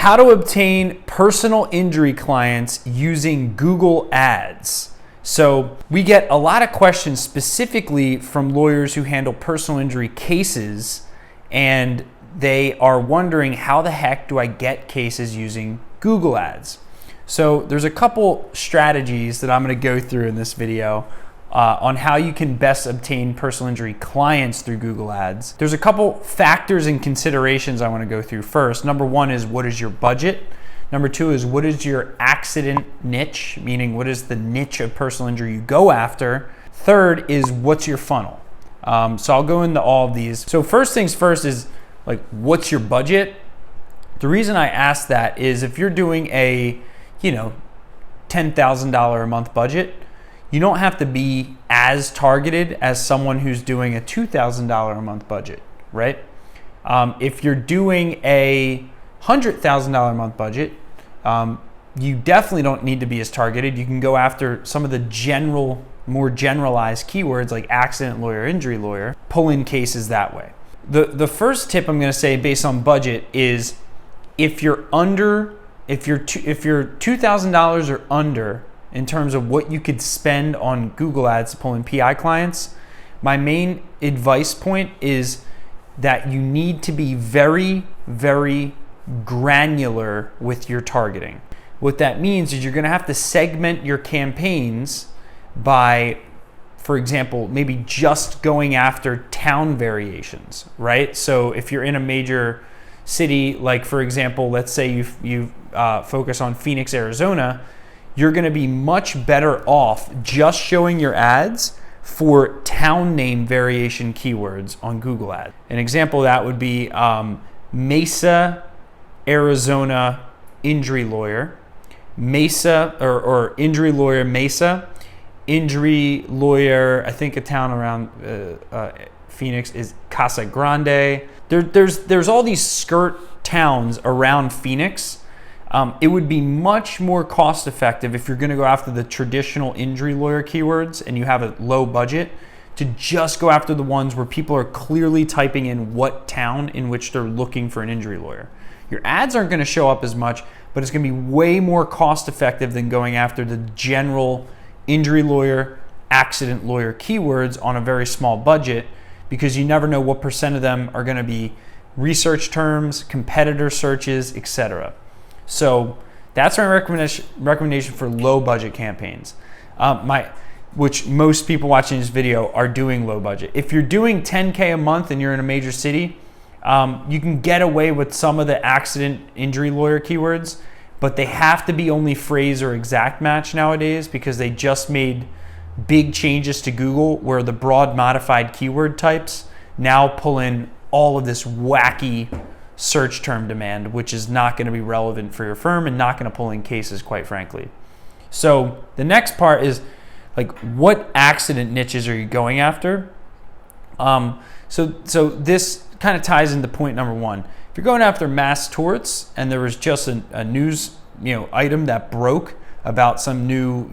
how to obtain personal injury clients using Google Ads. So we get a lot of questions specifically from lawyers who handle personal injury cases, and they are wondering, how the heck do I get cases using Google Ads? So there's a couple strategies that I'm going to go through in this video on how you can best obtain personal injury clients through Google Ads. There's a couple factors and considerations I want to go through first. Number one is, what is your budget? Number two is, what is your accident niche, meaning what is the niche of personal injury you go after? Third is, what's your funnel? So I'll go into all of these. So first things first is, like, what's your budget? The reason I ask that is, if you're doing a, $10,000 a month budget, you don't have to be as targeted as someone who's doing a $2,000 a month budget, right? If you're doing a $100,000 a month budget, you definitely don't need to be as targeted. You can go after some of the more generalized keywords like accident lawyer, injury lawyer, pull in cases that way. The first tip I'm going to say based on budget is, if you're $2,000 or under in terms of what you could spend on Google Ads to pull in PI clients, my main advice point is that you need to be very, very granular with your targeting. What that means is you're going to have to segment your campaigns by, for example, maybe just going after town variations, right? So if you're in a major city, like for example, let's say you focus on Phoenix, Arizona, you're going to be much better off just showing your ads for town name variation keywords on Google Ads. An example of that would be Mesa, Arizona injury lawyer, Mesa or injury lawyer Mesa, injury lawyer, I think a town around Phoenix is Casa Grande. There's all these skirt towns around Phoenix. It would be much more cost effective if you're going to go after the traditional injury lawyer keywords and you have a low budget, to just go after the ones where people are clearly typing in what town in which they're looking for an injury lawyer. Your ads aren't going to show up as much, but it's going to be way more cost effective than going after the general injury lawyer, accident lawyer keywords on a very small budget, because you never know what percent of them are going to be research terms, competitor searches, etc. So that's my recommendation for low budget campaigns, which most people watching this video are doing low budget. If you're doing 10K a month and you're in a major city, you can get away with some of the accident injury lawyer keywords, but they have to be only phrase or exact match nowadays, because they just made big changes to Google where the broad modified keyword types now pull in all of this wacky search term demand, which is not going to be relevant for your firm and not going to pull in cases, quite frankly. So the next part is, like, what accident niches are you going after? So this kind of ties into point number one. If you're going after mass torts and there was just a news item that broke about some new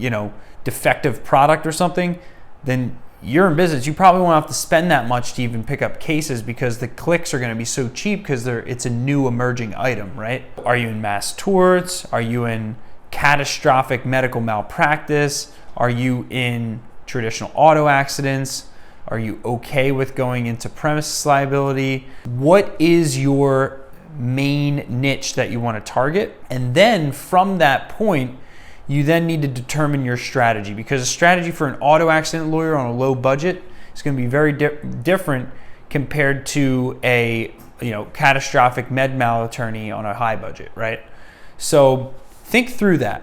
defective product or something, then you're in business. You probably won't have to spend that much to even pick up cases, because the clicks are going to be so cheap because it's a new emerging item, right? Are you in mass torts? Are you in catastrophic medical malpractice? Are you in traditional auto accidents? Are you okay with going into premises liability? What is your main niche that you want to target? And then from that point, you then need to determine your strategy, because a strategy for an auto accident lawyer on a low budget is going to be very different compared to a catastrophic med mal attorney on a high budget, right? So think through that.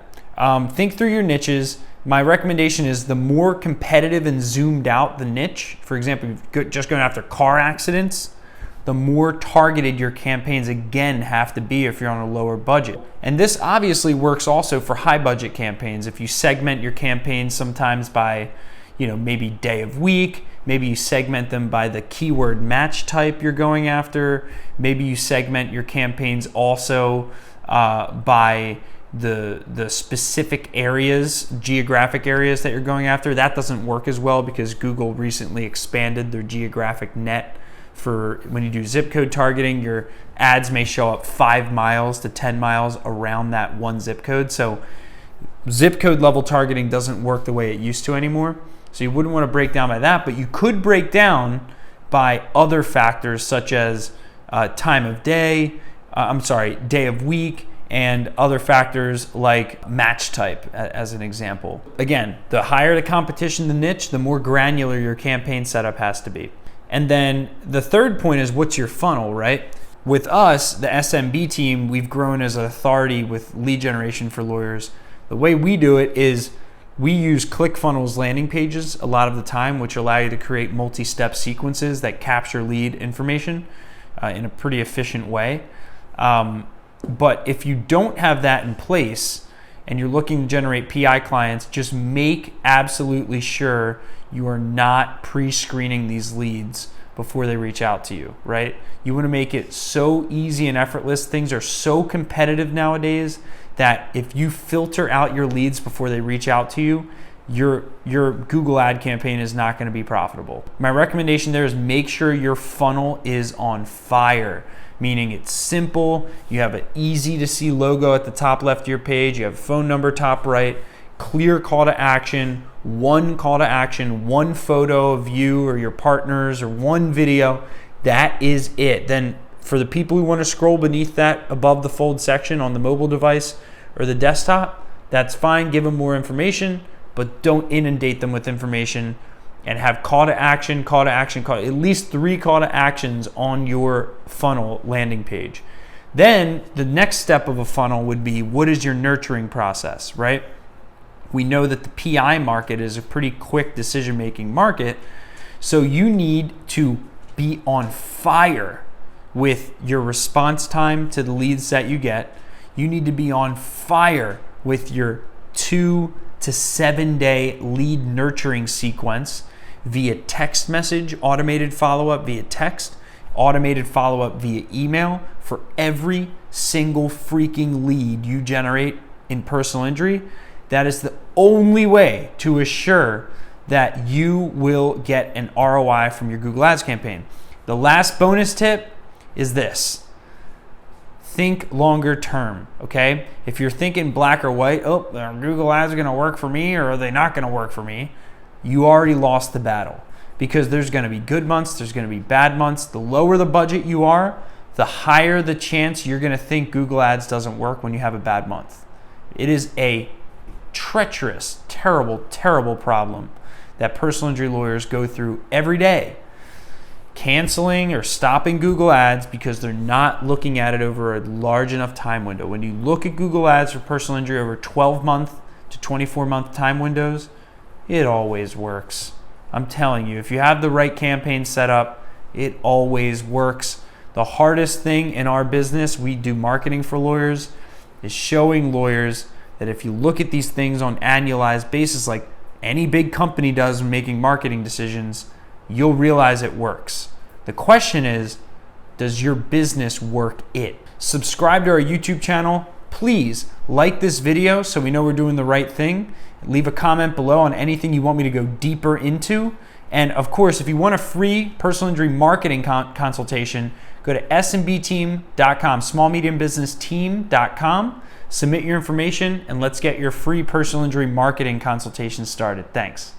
Think through your niches. My recommendation is, the more competitive and zoomed out the niche, for example, if you're just going after car accidents, the more targeted your campaigns again have to be if you're on a lower budget. And this obviously works also for high budget campaigns. If you segment your campaigns sometimes by, maybe day of week, maybe you segment them by the keyword match type you're going after, maybe you segment your campaigns also by the specific areas, geographic areas that you're going after. That doesn't work as well because Google recently expanded their geographic net for when you do zip code targeting, your ads may show up 5 miles to 10 miles around that one zip code. So zip code level targeting doesn't work the way it used to anymore. So you wouldn't want to break down by that, but you could break down by other factors such as time of day, day of week, and other factors like match type as an example. Again, the higher the competition, the niche, the more granular your campaign setup has to be. And then the third point is, what's your funnel, right? With us, the SMB team, we've grown as an authority with lead generation for lawyers. The way we do it is we use ClickFunnels landing pages a lot of the time, which allow you to create multi-step sequences that capture lead information in a pretty efficient way. But if you don't have that in place and you're looking to generate PI clients, just make absolutely sure you are not pre-screening these leads before they reach out to you, right? You want to make it so easy and effortless. Things are so competitive nowadays that if you filter out your leads before they reach out to you, your Google ad campaign is not going to be profitable. My recommendation there is make sure your funnel is on fire, meaning it's simple, you have an easy to see logo at the top left of your page, you have a phone number top right, clear call to action, one call to action, one photo of you or your partners or one video. That is it. Then for the people who want to scroll beneath that above the fold section on the mobile device or the desktop, that's fine. Give them more information, but don't inundate them with information, and have call to action, at least 3 call to actions on your funnel landing page. Then the next step of a funnel would be, what is your nurturing process, right? We know that the PI market is a pretty quick decision-making market, so you need to be on fire with your response time to the leads that you get. You need to be on fire with your 2 to 7 day lead nurturing sequence via text message, automated follow-up via text, automated follow-up via email for every single freaking lead you generate in personal injury. That is the only way to assure that you will get an ROI from your Google Ads campaign. The last bonus tip is this. Think longer term, okay? If you're thinking black or white, are Google Ads going to work for me or are they not going to work for me? You already lost the battle, because there's going to be good months, there's going to be bad months. The lower the budget you are, the higher the chance you're going to think Google Ads doesn't work when you have a bad month. It is a treacherous, terrible, terrible problem that personal injury lawyers go through every day, canceling or stopping Google Ads because they're not looking at it over a large enough time window. When you look at Google Ads for personal injury over 12-month to 24-month time windows, it always works. I'm telling you, if you have the right campaign set up, it always works. The hardest thing in our business, we do marketing for lawyers, is showing lawyers that if you look at these things on annualized basis, like any big company does when making marketing decisions, you'll realize it works. The question is, does your business work it? Subscribe to our YouTube channel. Please like this video so we know we're doing the right thing. Leave a comment below on anything you want me to go deeper into. And of course, if you want a free personal injury marketing consultation, go to smbteam.com, smallmediumbusinessteam.com. Submit your information and let's get your free personal injury marketing consultation started. Thanks.